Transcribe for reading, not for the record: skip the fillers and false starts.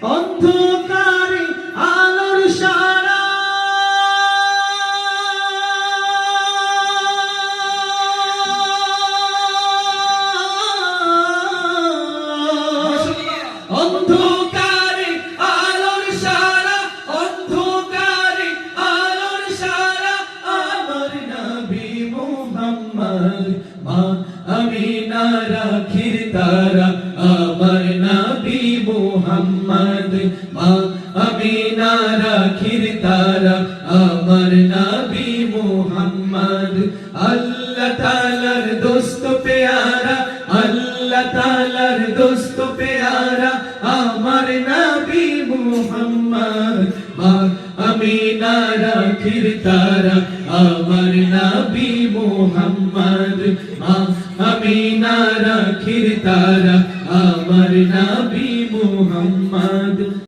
অন্ধকারে আলোর সারা অন্ধকারে আলোর সারা অন্ধকারে আলোর সারা আমার নবী মুহাম্মদ মা আমিনার আখির তারা আমার নবী মুহাম্মদ মা আমিনার আখির তারা আমার নবী মুহাম্মদ আল্লাহ তাআলার দোস্ত পেয়ারা আল্লাহ তাআলার দোস্ত পেয়ারা আমার নবী মুহাম্মদ মা আমিনার আখির তারা আমার নবী মুহাম্মদ মা আমিনার আখির তারা আমার নবী মুহাম্মদ